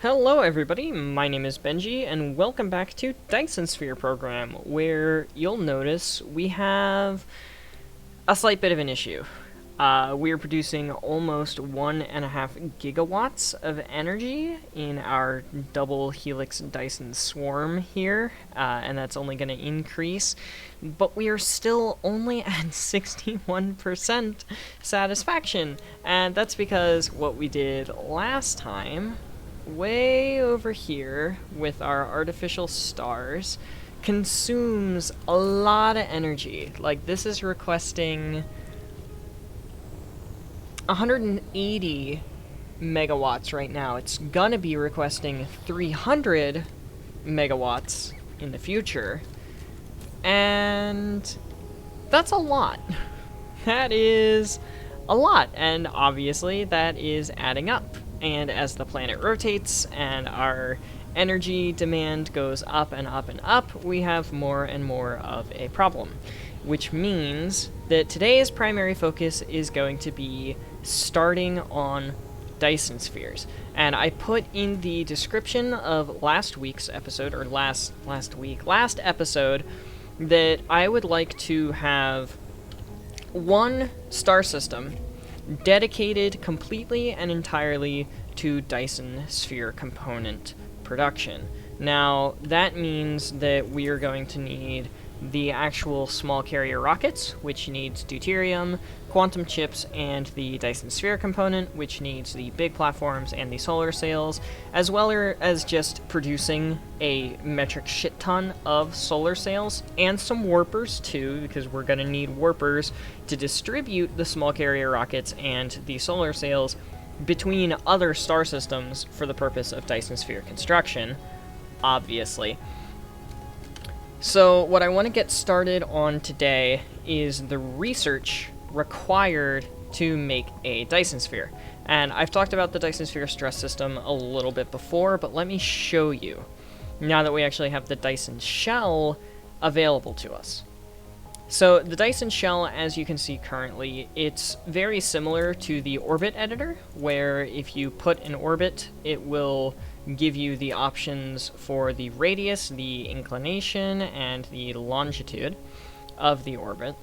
Hello everybody, my name is Benji, and welcome back to Dyson Sphere Program, where you'll notice we have a slight bit of an issue. We're producing almost 1.5 gigawatts of energy in our double helix Dyson swarm here, and that's only going to increase, but we are still only at 61% satisfaction, and that's because what we did last time way over here with our artificial stars consumes a lot of energy. Like, this is requesting 180 megawatts right now. It's gonna be requesting 300 megawatts in the future, and that's a lot. That is a lot, and obviously that is adding up. And as the planet rotates and our energy demand goes up and up and up, we have more and more of a problem. Which means that today's primary focus is going to be starting on Dyson spheres. And I put in the description of last week's episode, or last episode, that I would like to have one star system dedicated completely and entirely to Dyson sphere component production. Now, that means that we are going to need the actual small carrier rockets, which needs deuterium, quantum chips, and the Dyson sphere component, which needs the big platforms and the solar sails, as well as just producing a metric shit ton of solar sails, and some warpers too, because we're going to need warpers to distribute the small carrier rockets and the solar sails between other star systems for the purpose of Dyson sphere construction, obviously. So what I want to get started on today is the research required to make a Dyson sphere. And I've talked about the Dyson sphere stress system a little bit before, but let me show you, now that we actually have the Dyson shell available to us. So the Dyson shell, as you can see currently, it's very similar to the orbit editor, where if you put an orbit, it will give you the options for the radius, the inclination, and the longitude of the orbit.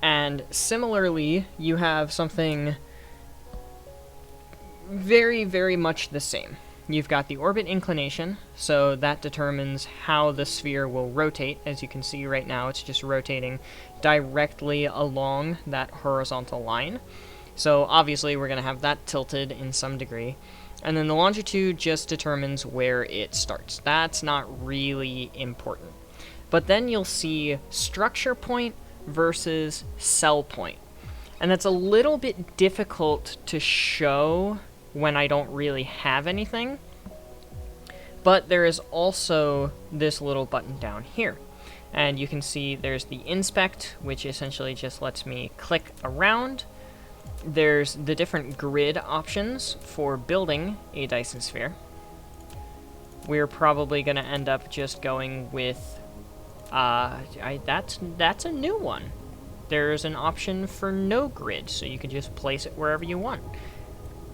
And similarly, you have something very, very much the same. You've got the orbit inclination, so that determines how the sphere will rotate. As you can see right now, it's just rotating directly along that horizontal line. So obviously we're going to have that tilted in some degree. And then the longitude just determines where it starts. That's not really important. But then you'll see structure point versus cell point. And that's a little bit difficult to show when I don't really have anything. But there is also this little button down here. And you can see there's the inspect, which essentially just lets me click around. There's the different grid options for building a Dyson sphere. We're probably going to end up just going with, that's a new one. There's an option for no grid, so you can just place it wherever you want.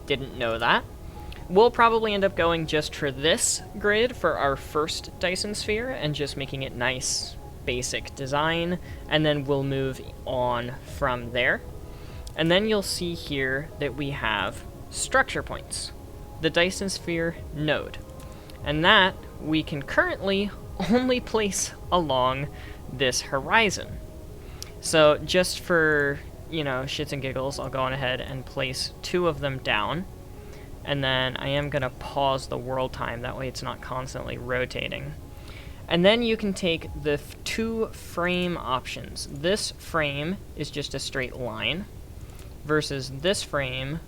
Didn't know that. We'll probably end up going just for this grid for our first Dyson sphere and just making it nice, basic design, and then we'll move on from there. And then you'll see here that we have structure points, the Dyson sphere node. And that we can currently only place along this horizon. So just for, shits and giggles, I'll go on ahead and place 2 of them down. And then I am going to pause the world time, that way it's not constantly rotating. And then you can take the 2 frame options. This frame is just a straight line, versus this frame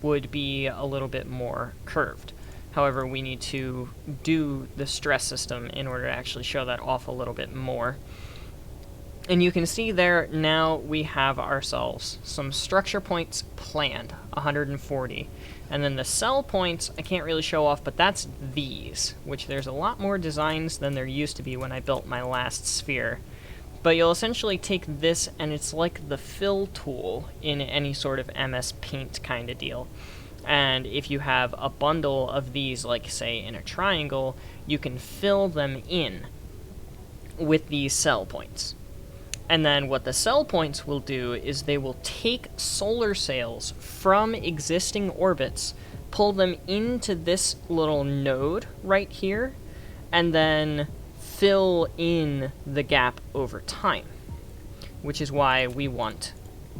would be a little bit more curved. However, we need to do the stress system in order to actually show that off a little bit more. And you can see there, now we have ourselves some structure points planned, 140. And then the cell points, I can't really show off, but that's these, which there's a lot more designs than there used to be when I built my last sphere. But you'll essentially take this, and it's like the fill tool in any sort of MS Paint kind of deal. And if you have a bundle of these, like say in a triangle, you can fill them in with these cell points. And then what the cell points will do is they will take solar sails from existing orbits, pull them into this little node right here, and then fill in the gap over time. Which is why we want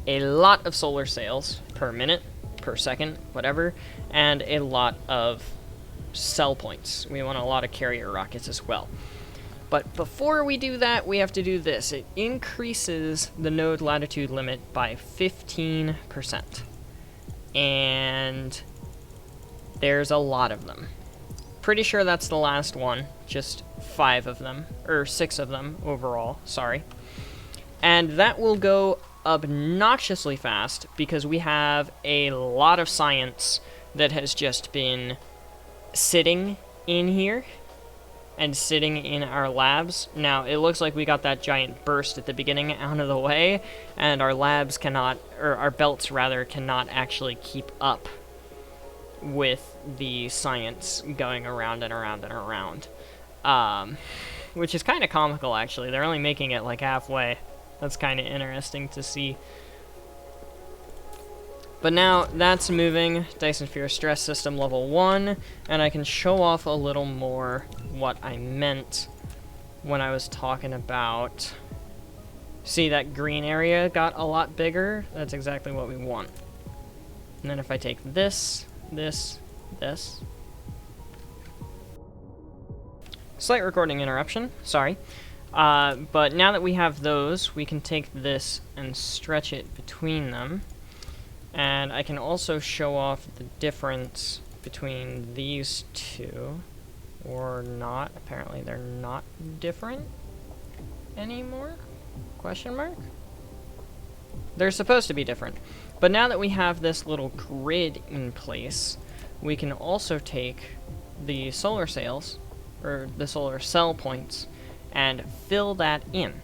a lot of solar sails per minute, per second, whatever, and a lot of cell points. We want a lot of carrier rockets as well. But before we do that, we have to do this. It increases the node latitude limit by 15%. And there's a lot of them. Pretty sure that's the last one. Just 5 of them, or 6 of them overall, sorry. And that will go obnoxiously fast because we have a lot of science that has just been sitting in here and sitting in our labs. Now, it looks like we got that giant burst at the beginning out of the way, and our labs cannot, or our belts rather, cannot actually keep up with the science going around and around and around. Which is kind of comical, actually. They're only making it like halfway. That's kind of interesting to see. But now that's moving. Dyson Sphere Stress System level 1, and I can show off a little more what I meant when I was talking about... See, that green area got a lot bigger? That's exactly what we want. And then if I take this, this, this... Slight recording interruption, sorry. But now that we have those, we can take this and stretch it between them. And I can also show off the difference between these two, or not. Apparently they're not different anymore? Question mark? They're supposed to be different. But now that we have this little grid in place, we can also take the solar sails, or the solar cell points, and fill that in.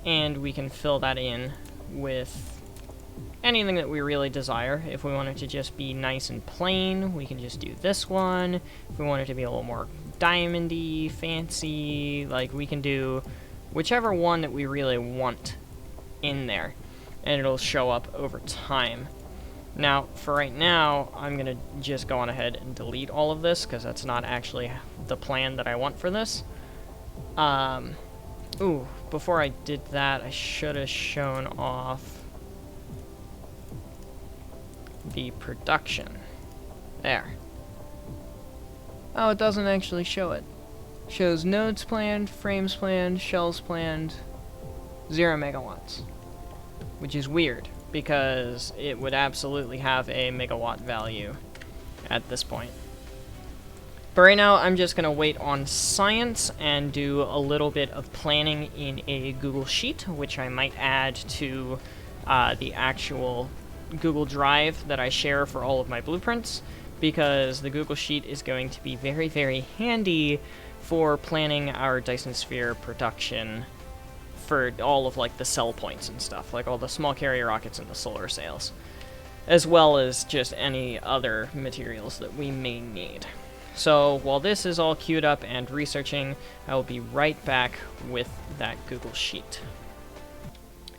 And we can fill that in with anything that we really desire. If we want it to just be nice and plain, we can just do this one. If we want it to be a little more diamondy, fancy, like we can do whichever one that we really want in there, and it'll show up over time. Now, for right now, I'm gonna just go on ahead and delete all of this, because that's not actually the plan that I want for this. Ooh, before I did that, I should have shown off the production. There. Oh, it doesn't actually show it. Shows nodes planned, frames planned, shells planned, 0 megawatts. Which is weird, because it would absolutely have a megawatt value at this point. But right now, I'm just going to wait on science and do a little bit of planning in a Google Sheet, which I might add to the actual Google Drive that I share for all of my blueprints, because the Google Sheet is going to be very, very handy for planning our Dyson Sphere production for all of like the cell points and stuff, like all the small carrier rockets and the solar sails, as well as just any other materials that we may need. So while this is all queued up and researching, I will be right back with that Google Sheet.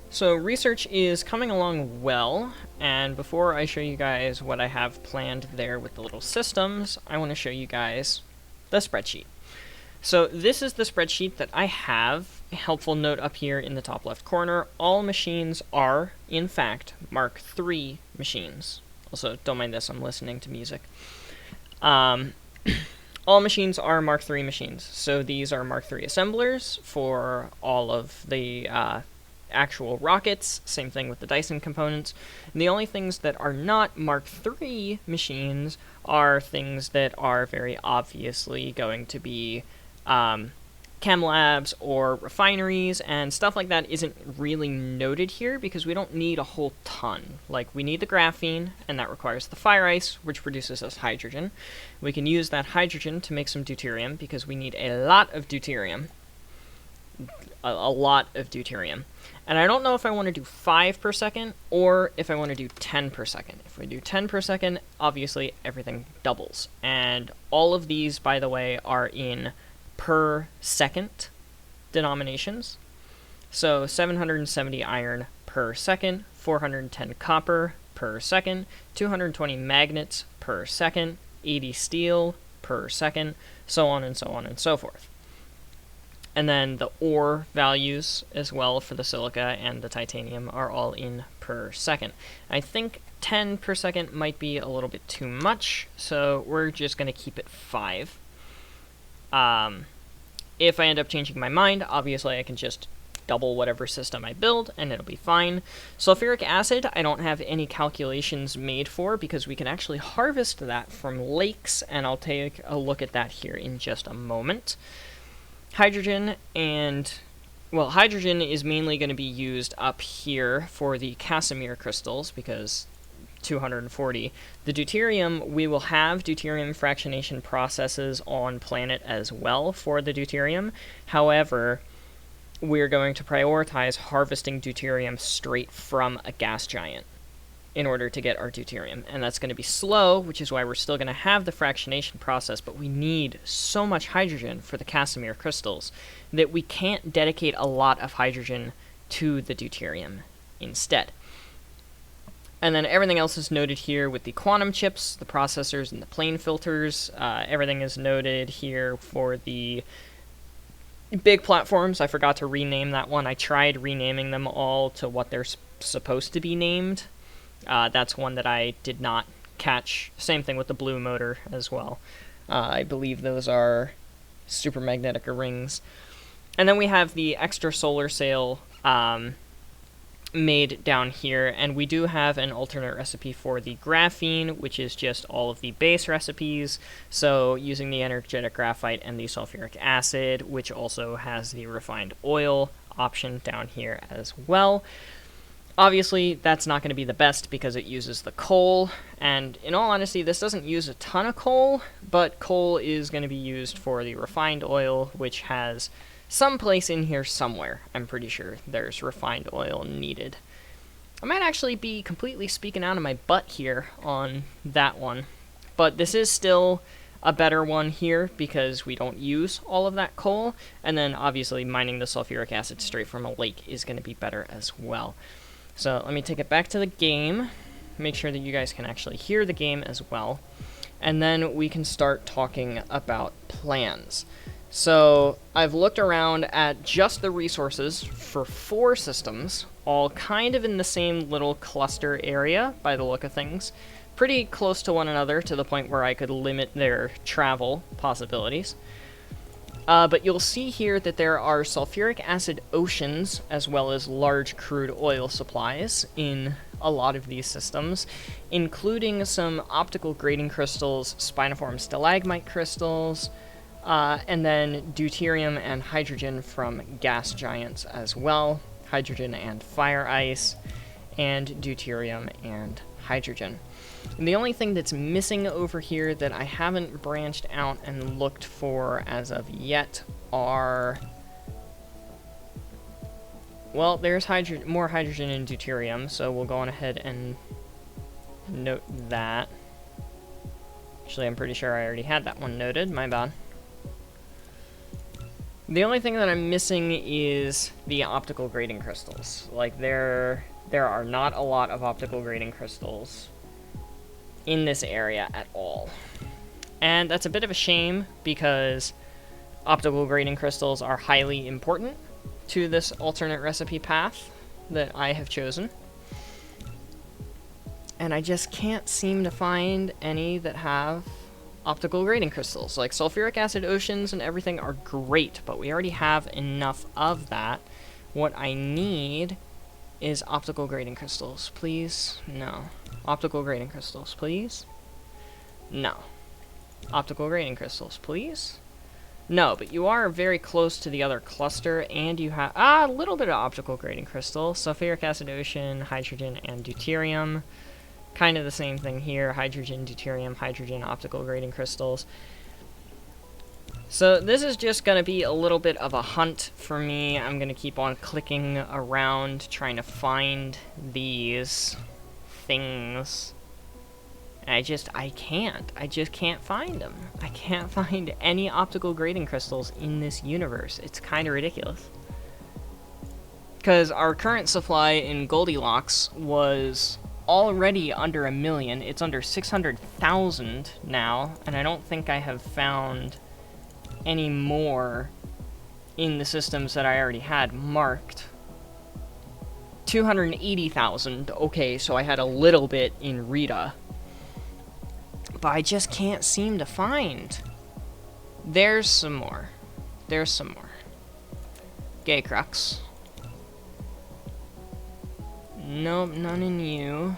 So research is coming along well, and before I show you guys what I have planned there with the little systems, I want to show you guys the spreadsheet. So this is the spreadsheet that I have. A helpful note up here in the top left corner, all machines are, in fact, Mark III machines. Also, don't mind this, I'm listening to music. All machines are Mark III machines. So these are Mark III assemblers for all of the actual rockets, same thing with the Dyson components. And the only things that are not Mark III machines are things that are very obviously going to be chem labs or refineries, and stuff like that isn't really noted here because we don't need a whole ton. Like, we need the graphene, and that requires the fire ice, which produces us hydrogen. We can use that hydrogen to make some deuterium because we need a lot of deuterium. a lot of deuterium. And I don't know if I want to do 5 per second or if I want to do 10 per second. If we do 10 per second, obviously everything doubles. And all of these, by the way, are in per second denominations. So 770 iron per second, 410 copper per second, 220 magnets per second, 80 steel per second, so on and so on and so forth. And then the ore values as well for the silica and the titanium are all in per second. I think 10 per second might be a little bit too much, so we're just going to keep it 5. If I end up changing my mind, obviously I can just double whatever system I build, and it'll be fine. Sulfuric acid, I don't have any calculations made for, because we can actually harvest that from lakes, and I'll take a look at that here in just a moment. Hydrogen hydrogen is mainly going to be used up here for the Casimir crystals, because 240. The deuterium, we will have deuterium fractionation processes on planet as well for the deuterium. However, we're going to prioritize harvesting deuterium straight from a gas giant in order to get our deuterium. And that's going to be slow, which is why we're still going to have the fractionation process, but we need so much hydrogen for the Casimir crystals that we can't dedicate a lot of hydrogen to the deuterium instead. And then everything else is noted here with the quantum chips, the processors, and the plane filters. Everything is noted here for the big platforms. I forgot to rename that one. I tried renaming them all to what they're supposed to be named. That's one that I did not catch. Same thing with the blue motor as well. I believe those are supermagnetic rings. And then we have the extra solar sail made down here, and we do have an alternate recipe for the graphene, which is just all of the base recipes, so using the energetic graphite and the sulfuric acid, which also has the refined oil option down here as well. Obviously, that's not going to be the best because it uses the coal, and in all honesty, this doesn't use a ton of coal, but coal is going to be used for the refined oil, which has some place in here somewhere. I'm pretty sure there's refined oil needed. I might actually be completely speaking out of my butt here on that one, but this is still a better one here because we don't use all of that coal, and then obviously mining the sulfuric acid straight from a lake is going to be better as well. So let me take it back to the game, make sure that you guys can actually hear the game as well, and then we can start talking about plans. So I've looked around at just the resources for 4 systems, all kind of in the same little cluster area by the look of things, pretty close to one another to the point where I could limit their travel possibilities. But you'll see here that there are sulfuric acid oceans as well as large crude oil supplies in a lot of these systems, including some optical grading crystals, spiniform stalagmite crystals, and then deuterium and hydrogen from gas giants as well, hydrogen and fire ice, and deuterium and hydrogen. And the only thing that's missing over here that I haven't branched out and looked for as of yet are... well, there's more hydrogen and deuterium, so we'll go on ahead and note that. Actually, I'm pretty sure I already had that one noted, my bad. The only thing that I'm missing is the optical grading crystals. Like, there are not a lot of optical grading crystals in this area at all. And that's a bit of a shame because optical grading crystals are highly important to this alternate recipe path that I have chosen. And I just can't seem to find any that have optical grading crystals. Like, sulfuric acid oceans and everything are great, but we already have enough of that. What I need is optical grading crystals, please. No. Optical grading crystals, please. No. Optical grading crystals, please. No, but you are very close to the other cluster, and you have a little bit of optical grading crystal. Sulfuric acid ocean, hydrogen, and deuterium. Kind of the same thing here, hydrogen, deuterium, hydrogen, optical grading crystals. So this is just going to be a little bit of a hunt for me. I'm going to keep on clicking around trying to find these things. And I just can't find them. I can't find any optical grading crystals in this universe. It's kind of ridiculous. Because our current supply in Goldilocks was already under 1 million. It's under 600,000 now, and I don't think I have found any more in the systems that I already had marked. 280,000. Okay, so I had a little bit in Rita. But I just can't seem to find. There's some more. There's some more. Gay Crux. Nope, none in you.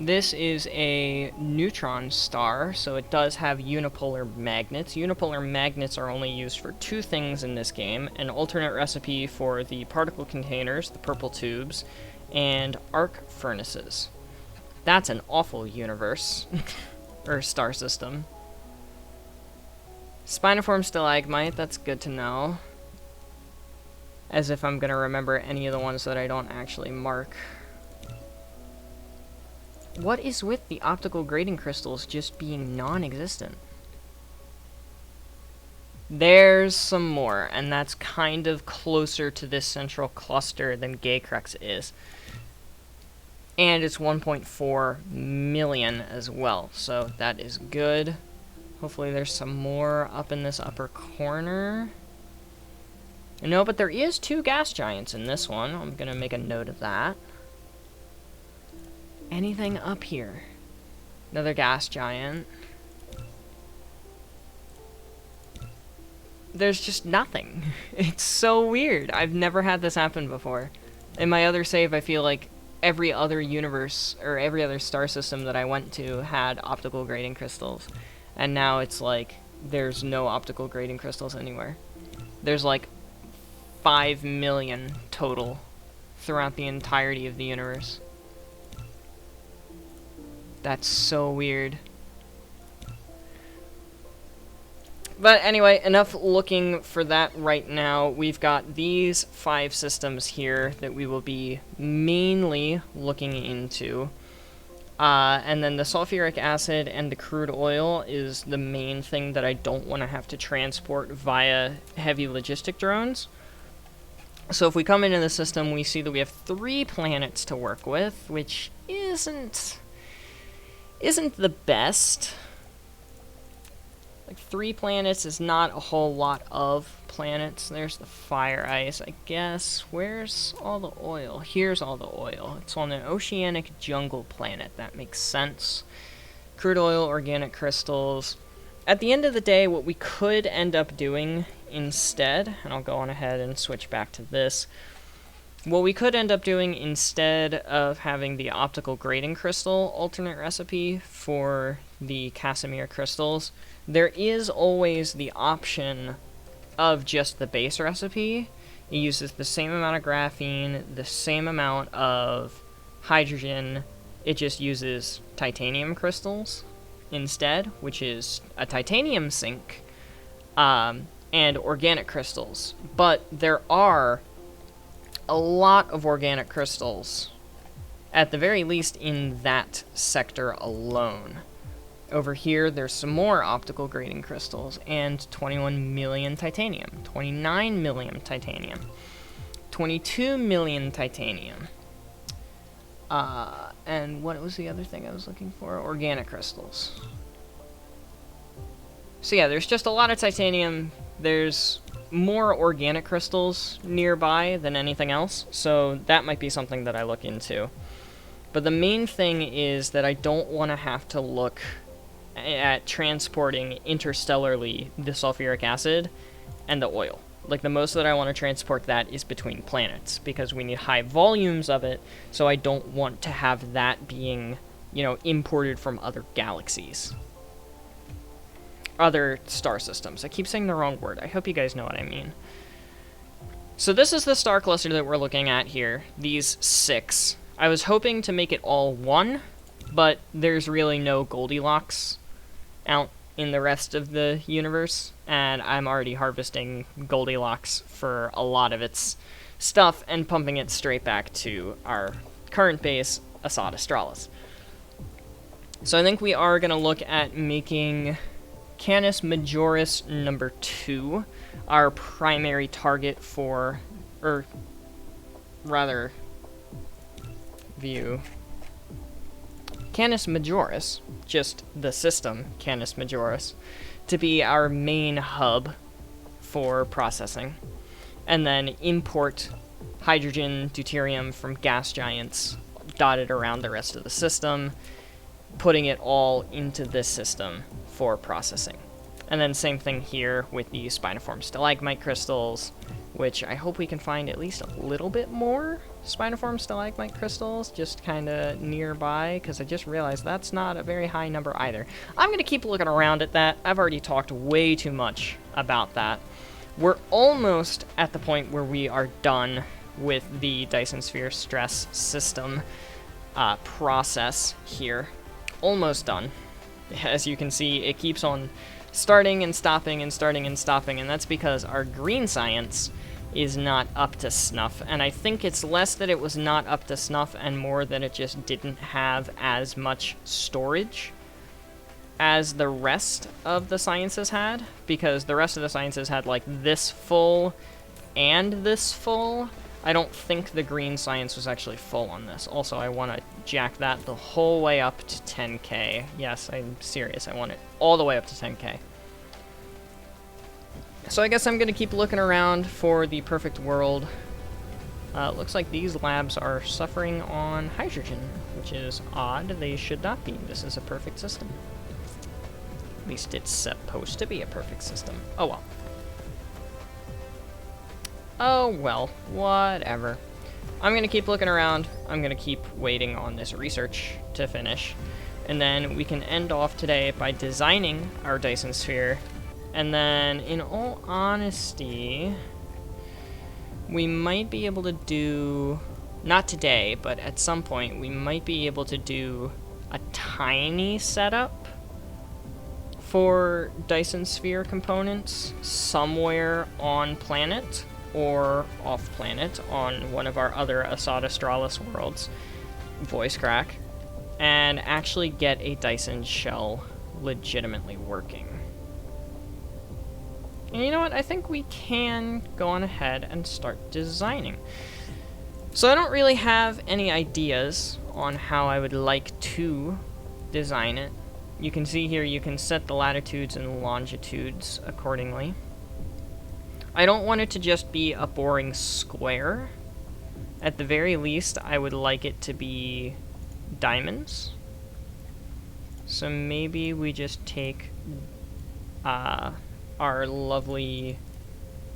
This is a neutron star, so it does have unipolar magnets. Unipolar magnets are only used for 2 things in this game: an alternate recipe for the particle containers, the purple tubes, and arc furnaces. That's an awful universe. Or star system. Spiniform stalagmite, that's good to know. As if I'm gonna remember any of the ones that I don't actually mark. What is with the optical grading crystals just being non-existent? There's some more, and that's kind of closer to this central cluster than Gay Crux is. And it's 1.4 million as well, so that is good. Hopefully there's some more up in this upper corner. No, but there is 2 gas giants in this one. I'm gonna make a note of that. Anything up here? Another gas giant. There's just nothing. It's so weird. I've never had this happen before. In my other save, I feel like every other universe, or every other star system that I went to had optical grading crystals. And now it's like, there's no optical grading crystals anywhere. There's like 5 million total throughout the entirety of the universe. That's so weird. But anyway, enough looking for that right now. We've got these 5 systems here that we will be mainly looking into. And then the sulfuric acid and the crude oil is the main thing that I don't want to have to transport via heavy logistic drones. So if we come into the system, we see that we have 3 planets to work with, which isn't the best. Like 3 planets is not a whole lot of planets. There's the fire ice, I guess. Where's all the oil? Here's all the oil. It's on an oceanic jungle planet. That makes sense. Crude oil, organic crystals. At the end of the day, what we could end up doing instead, and I'll go on ahead and switch back to this. What we could end up doing instead of having the optical grading crystal alternate recipe for the Casimir crystals, there is always the option of just the base recipe. It uses the same amount of graphene, the same amount of hydrogen. It just uses titanium crystals instead, which is a titanium sink, and organic crystals. But there are a lot of organic crystals, at the very least in that sector alone. Over here, there's some more optical grading crystals, and 21 million titanium, 29 million titanium, 22 million titanium. And what was the other thing I was looking for? Organic crystals. So yeah, there's just a lot of titanium. There's more organic crystals nearby than anything else, so that might be something that I look into. But the main thing is that I don't want to have to look at transporting interstellarly the sulfuric acid and the oil. Like, the most that I want to transport that is between planets, because we need high volumes of it, so I don't want to have that being, you know, imported from other galaxies. Other star systems. I keep saying the wrong word. I hope you guys know what I mean. So this is the star cluster that we're looking at here. These 6. I was hoping to make it all one, but there's really no Goldilocks out in the rest of the universe, and I'm already harvesting Goldilocks for a lot of its stuff and pumping it straight back to our current base, Assad Astralis. So I think we are going to look at making Canis Majoris number 2 our primary target for, or rather, view Canis Majoris, just the system Canis Majoris, to be our main hub for processing, and then import hydrogen, deuterium from gas giants dotted around the rest of the system, putting it all into this system for processing. And then same thing here with the spiniform stalagmite crystals, which I hope we can find at least a little bit more spiniform stalagmite crystals just kind of nearby, because I just realized that's not a very high number either. I'm going to keep looking around at that. I've already talked way too much about that. We're almost at the point where we are done with the Dyson Sphere stress system process here. Almost done. As you can see, it keeps on starting and stopping and starting and stopping, and that's because our green science is not up to snuff. And I think it's less that it was not up to snuff and more that it just didn't have as much storage as the rest of the sciences had, because the rest of the sciences had like this full and this full. I don't think the green science was actually full on this. Also, I want to jack that the whole way up to 10k. Yes, I'm serious. I want it all the way up to 10k. So I guess I'm going to keep looking around for the perfect world. Looks like these labs are suffering on hydrogen, which is odd. They should not be. This is a perfect system. At least it's supposed to be a perfect system. Oh well. Oh well, whatever. I'm going to keep looking around. I'm going to keep waiting on this research to finish. And then we can end off today by designing our Dyson Sphere. And then, in all honesty, we might be able to do, not today, but at some point, we might be able to do a tiny setup for Dyson Sphere components somewhere on planet or off planet on one of our other Assad Astralis worlds, voice crack, and actually get a Dyson shell legitimately working. And you know what? I think we can go on ahead and start designing. So I don't really have any ideas on how I would like to design it. You can see here you can set the latitudes and longitudes accordingly. I don't want it to just be a boring square. At the very least, I would like it to be diamonds. So maybe we just take our lovely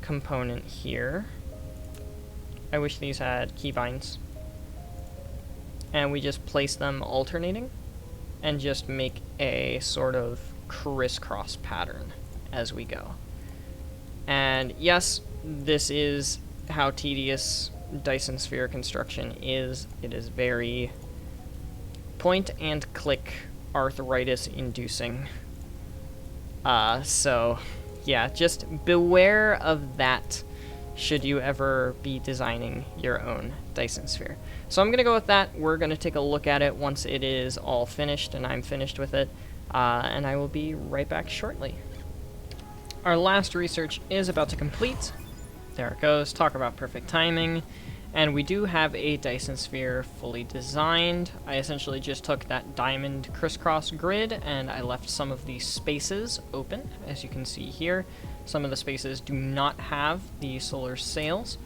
component here. I wish these had keybinds. And we just place them alternating and just make a sort of crisscross pattern as we go. And yes, this is how tedious Dyson Sphere construction is. It is very point and click arthritis inducing. So yeah, just beware of that should you ever be designing your own Dyson Sphere. So I'm going to go with that. We're going to take a look at it once it is all finished and I'm finished with it, and I will be right back shortly. Our last research is about to complete. There it goes. Talk about perfect timing. And we do have a Dyson Sphere fully designed. I essentially just took that diamond crisscross grid and I left some of the spaces open, as you can see here. Some of the spaces do not have the solar sails.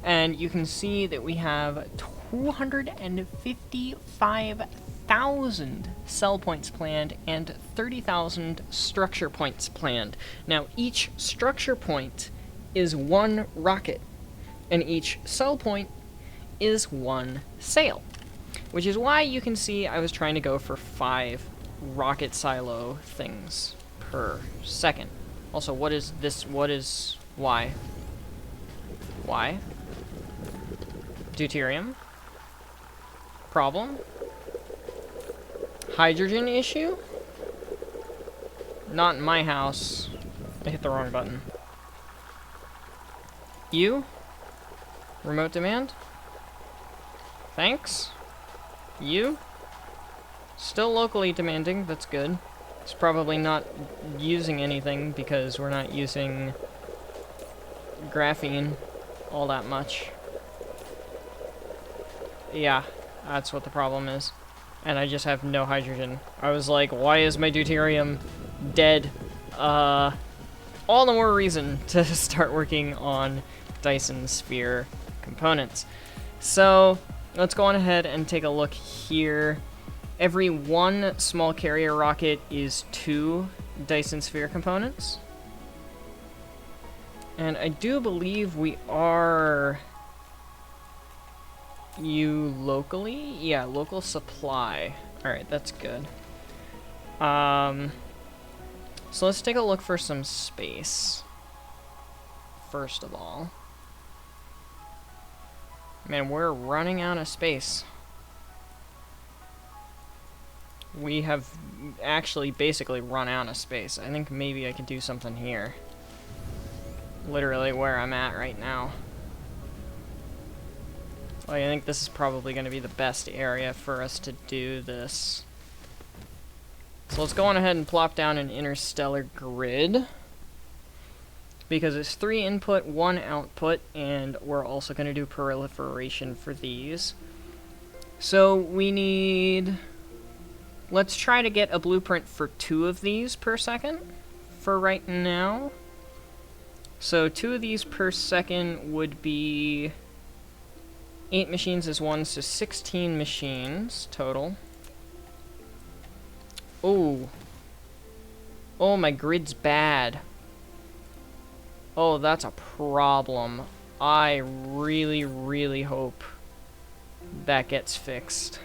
And you can see that we have 255,000 cell points planned and 30,000 structure points planned. Now, each structure point is one rocket, and each cell point is one sail, which is why you can see I was trying to go for 5 rocket silo things per second. Also, what is this? What is... why? Why? Deuterium? Problem? Hydrogen issue? Not in my house. I hit the wrong button. You? Remote demand? Thanks. You? Still locally demanding, that's good. It's probably not using anything because we're not using graphene all that much. Yeah, that's what the problem is. And I just have no hydrogen. I was like, why is my deuterium dead? All the more reason to start working on Dyson sphere components. So let's go on ahead and take a look here. Every one small carrier rocket is 2 Dyson sphere components. And I do believe we are... You locally? Yeah, local supply. Alright, that's good. So let's take a look for some space. First of all. Man, we're running out of space. We have actually basically run out of space. I think maybe I could do something here. Literally where I'm at right now. I think this is probably going to be the best area for us to do this. So let's go on ahead and plop down an interstellar grid. Because it's 3 input, 1 output, and we're also going to do proliferation for these. So we need... Let's try to get a blueprint for 2 of these per second for right now. So 2 of these per second would be... 8 machines is 1, so 16 machines total. Oh. Oh, my grid's bad. Oh, that's a problem. I really, really hope that gets fixed.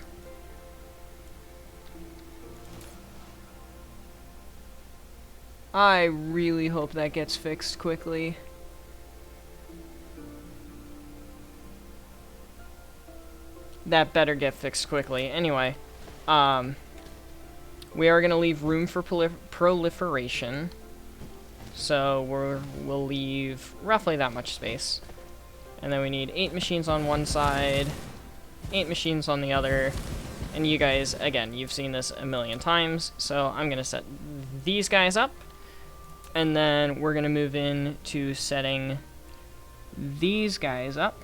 I really hope that gets fixed quickly. That better get fixed quickly. Anyway, we are going to leave room for proliferation. So we'll leave roughly that much space. And then we need 8 machines on one side, 8 machines on the other. And you guys, again, you've seen this a million times. So I'm going to set these guys up. And then we're going to move in to setting these guys up.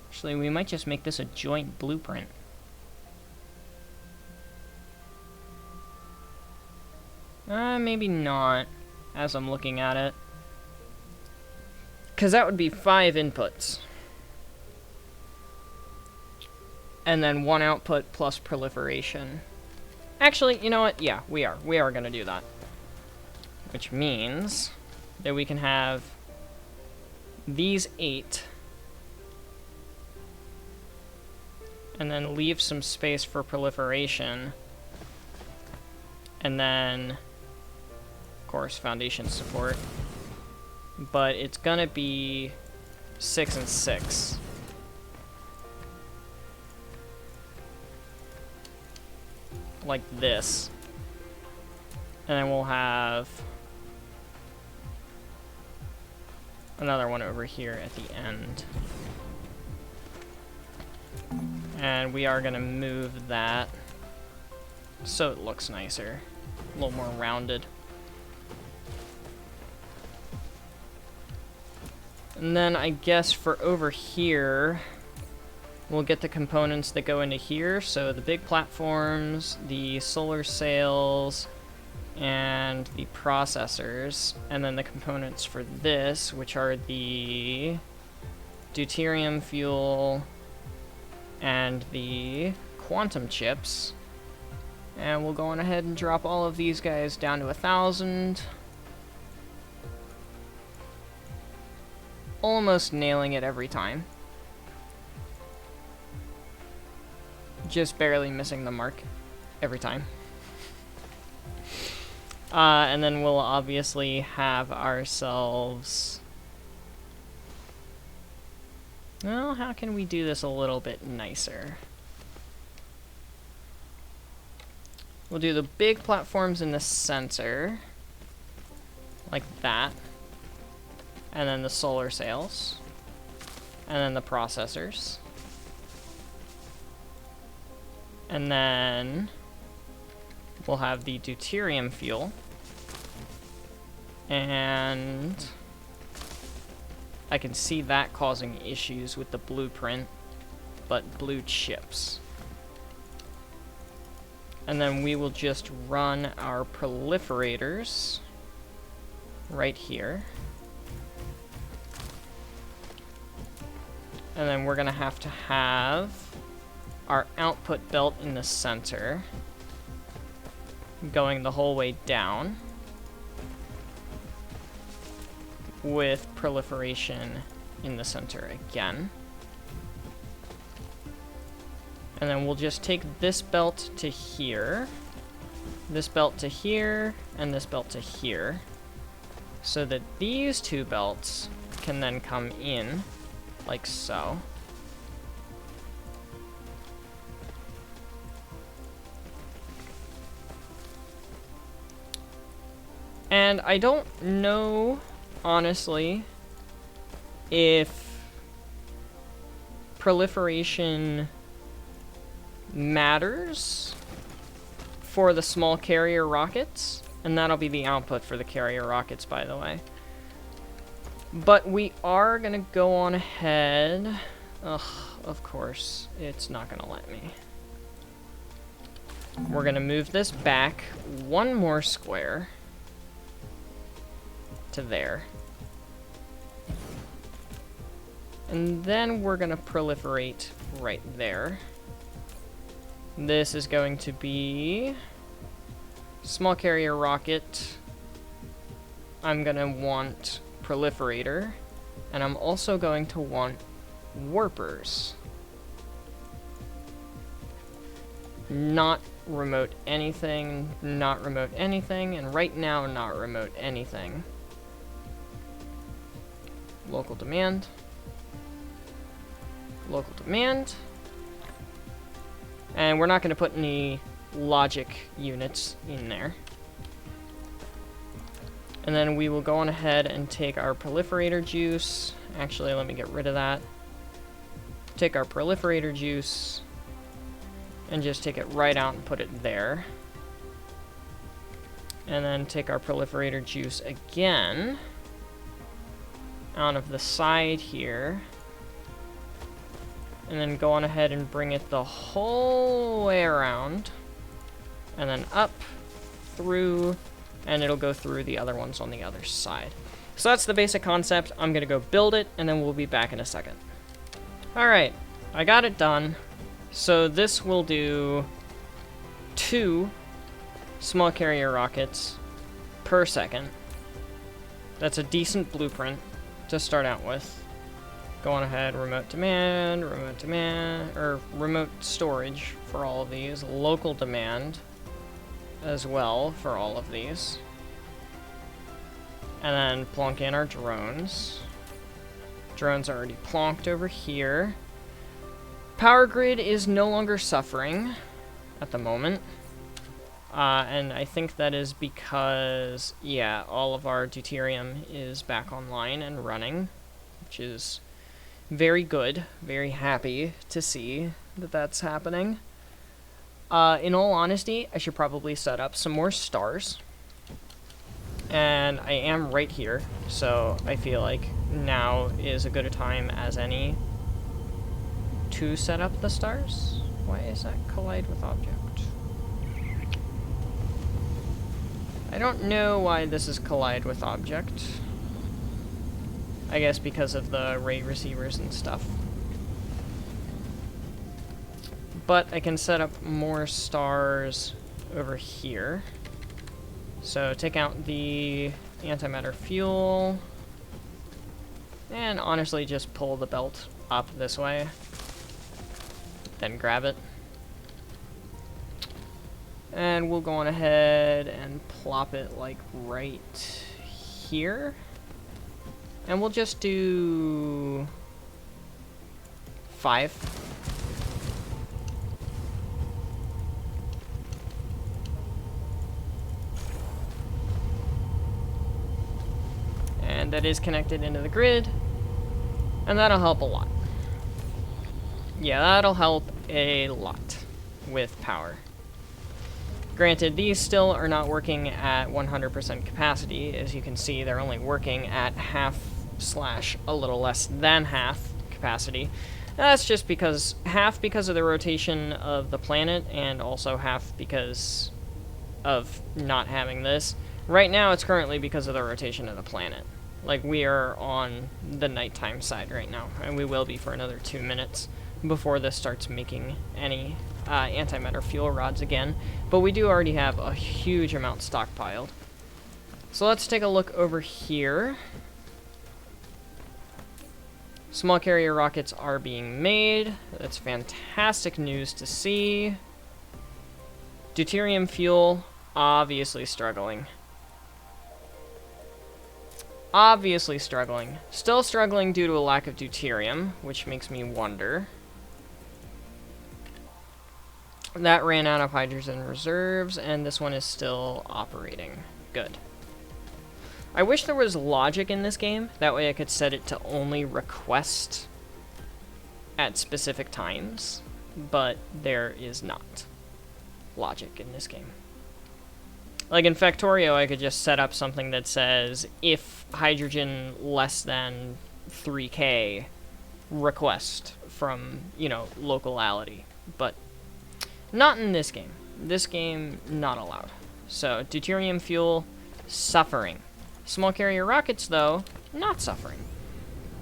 Actually, we might just make this a joint blueprint. Maybe not, as I'm looking at it. Because that would be 5 inputs. And then 1 output plus proliferation. Actually, you know what? Yeah, we are. We are going to do that. Which means that we can have these 8... and then leave some space for proliferation. And then, of course, foundation support. But it's gonna be 6 and 6. Like this. And then we'll have another one over here at the end. And we are going to move that so it looks nicer, a little more rounded. And then I guess for over here, we'll get the components that go into here. So the big platforms, the solar sails, and the processors. And then the components for this, which are the deuterium fuel and the quantum chips. And we'll go on ahead and drop all of these guys down to 1,000. Almost nailing it every time. Just barely missing the mark every time. And then we'll obviously have ourselves... Well, how can we do this a little bit nicer? We'll do the big platforms in the center. like that. And then the solar sails. And then the processors. And then we'll have the deuterium fuel. And I can see that causing issues with the blueprint, but blue chips. And then we will just run our proliferators right here. And then we're gonna have to have our output belt in the center, going the whole way down, with proliferation in the center again. And then we'll just take this belt to here, this belt to here, and this belt to here, so that these two belts can then come in, like so. And I don't know, honestly, if proliferation matters for the small carrier rockets, and that'll be the output for the carrier rockets, by the way. But we are gonna go on ahead. Ugh, of course, it's not gonna let me. We're gonna move this back one more square to there. And then we're gonna proliferate right there. This is going to be small carrier rocket. I'm gonna want proliferator, and I'm also going to want warpers. Not remote anything, not remote anything, and right now not remote anything. Local demand. Local demand. And we're not going to put any logic units in there. And then we will go on ahead and take our proliferator juice. Actually, let me get rid of that. Take our proliferator juice and just take it right out and put it there. And then take our proliferator juice again out of the side here. And then go on ahead and bring it the whole way around. And then up, through, and it'll go through the other ones on the other side. So that's the basic concept. I'm gonna go build it, and then we'll be back in a second. Alright, I got it done. So this will do 2 small carrier rockets per second. That's a decent blueprint to start out with. Go on ahead, remote demand, or remote storage for all of these. Local demand as well for all of these. And then plonk in our drones. Drones are already plonked over here. Power grid is no longer suffering at the moment. And I think that is because, yeah, all of our deuterium is back online and running, which is very good. Very happy to see that that's happening. In all honesty, I should probably set up some more stars. And I am right here, so I feel like now is as good a time as any to set up the stars. Why is that collide with object? I don't know why this is collide with object. I guess because of the ray receivers and stuff. But I can set up more stars over here. So take out the antimatter fuel. And honestly just pull the belt up this way. Then grab it. And we'll go on ahead and plop it like right here. And we'll just do 5. that is connected into the grid, and that'll help a lot. Yeah, that'll help a lot with power. Granted, these still are not working at 100% capacity. As you can see, they're only working at half / a little less than half capacity. That's just because half because of the rotation of the planet, and also half because of not having this. Right now, it's currently because of the rotation of the planet. Like, we are on the nighttime side right now, and we will be for another 2 minutes before this starts making any antimatter fuel rods again. But we do already have a huge amount stockpiled. So let's take a look over here. Small carrier rockets are being made. That's fantastic news to see. Deuterium fuel, obviously struggling. Obviously struggling. Still struggling due to a lack of deuterium, which makes me wonder. That ran out of hydrogen reserves, and this one is still operating. Good. I wish there was logic in this game. That way I could set it to only request at specific times, but there is not logic in this game. Like in Factorio, I could just set up something that says, if hydrogen less than 3K, request from, locality. But not in this game. This game, not allowed. So, deuterium fuel, suffering. Small carrier rockets, though, not suffering.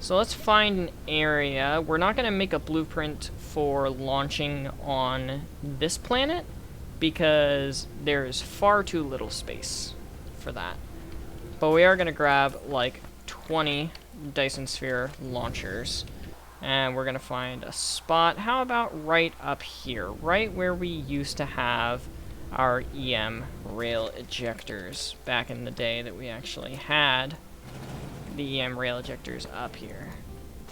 So let's find an area. We're not going to make a blueprint for launching on this planet, because there is far too little space for that. But we are going to grab, like, 20 Dyson Sphere launchers. And we're going to find a spot. How about right up here? Right where we used to have our EM rail ejectors back in the day that we actually had the EM rail ejectors up here.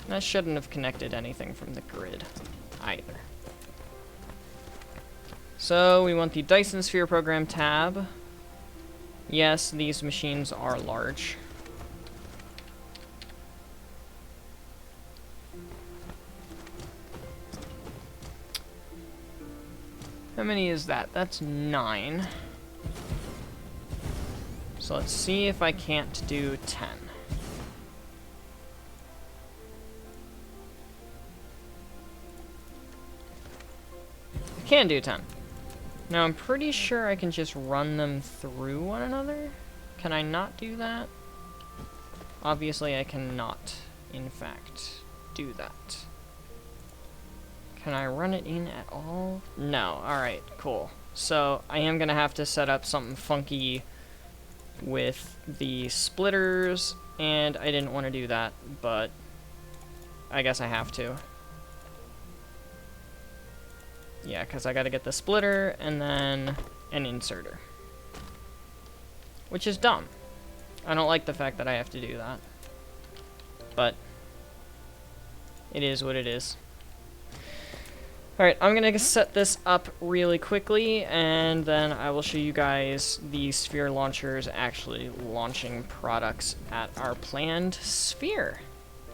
That shouldn't have connected anything from the grid either. So we want the Dyson Sphere Program tab. Yes, these machines are large. How many is that? That's 9. So let's see if I can't do 10. I can do 10. Now I'm pretty sure I can just run them through one another. Can I not do that? Obviously I cannot, in fact, do that. Can I run it in at all? No. Alright, cool. So I am going to have to set up something funky with the splitters, and I didn't want to do that, but I guess I have to. Yeah, because I got to get the splitter and then an inserter. Which is dumb. I don't like the fact that I have to do that. But it is what it is. Alright, I'm going to set this up really quickly, and then I will show you guys the sphere launchers actually launching products at our planned sphere.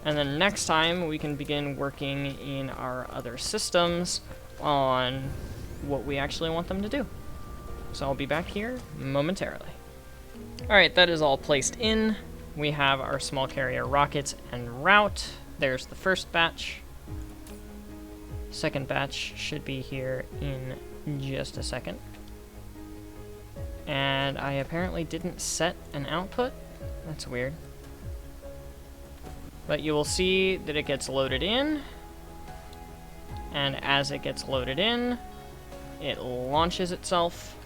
And then next time, we can begin working in our other systems on what we actually want them to do. So I'll be back here momentarily. Alright, that is all placed in. We have our small carrier rockets en route. There's the first batch. Second batch should be here in just a second. And I apparently didn't set an output. That's weird. But you will see that it gets loaded in. And as it gets loaded in, it launches itself.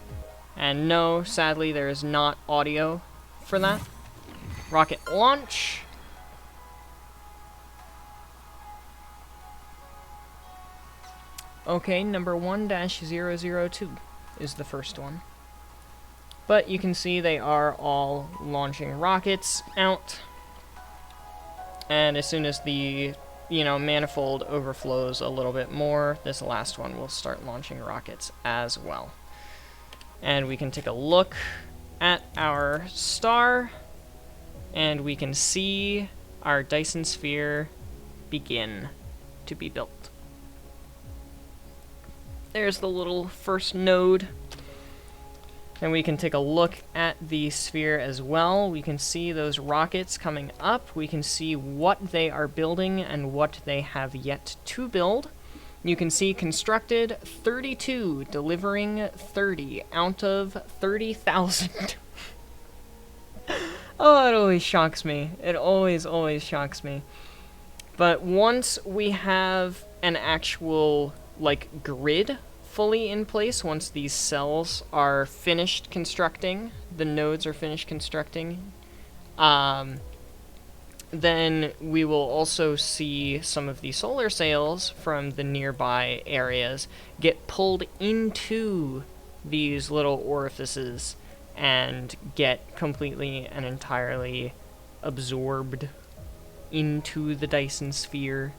And no, sadly, there is not audio for that. Rocket launch. Okay, number 1-002 is the first one. But you can see they are all launching rockets out. And as soon as the, manifold overflows a little bit more, this last one will start launching rockets as well. And we can take a look at our star. and we can see our Dyson sphere begin to be built. There's the little first node. And we can take a look at the sphere as well. We can see those rockets coming up. We can see what they are building and what they have yet to build. You can see constructed 32, delivering 30 out of 30,000. Oh, it always shocks me. It always shocks me. But once we have an actual, like, grid fully in place, once these cells are finished constructing, the nodes are finished constructing, then we will also see some of the solar sails from the nearby areas get pulled into these little orifices and get completely and entirely absorbed into the Dyson sphere,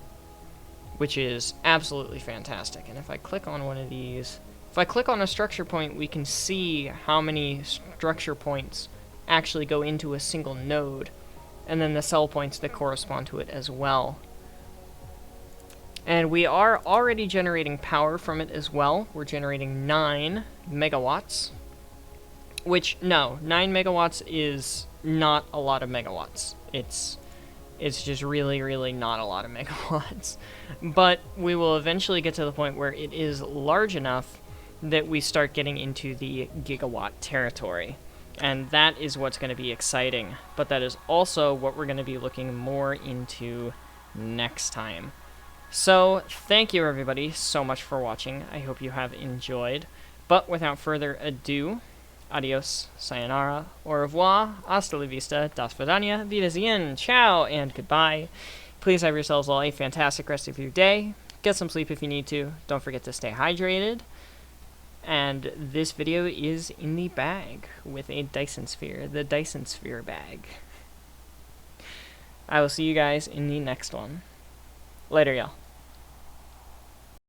which is absolutely fantastic. And if I click on one of these, if I click on a structure point, we can see how many structure points actually go into a single node, and then the cell points that correspond to it as well. And we are already generating power from it as well. We're generating 9 megawatts, which, no, 9 megawatts is not a lot of megawatts. It's just really not a lot of megawatts. But we will eventually get to the point where it is large enough that we start getting into the gigawatt territory. And that is what's going to be exciting. But that is also what we're going to be looking more into next time. So, thank you everybody so much for watching. I hope you have enjoyed. But without further ado, adios, sayonara, au revoir, hasta la vista, das vidania, wiedersehen, ciao, and goodbye. Please have yourselves all a fantastic rest of your day. Get some sleep if you need to. Don't forget to stay hydrated. And this video is in the bag with a Dyson sphere, the Dyson sphere bag. I will see you guys in the next one. Later, y'all.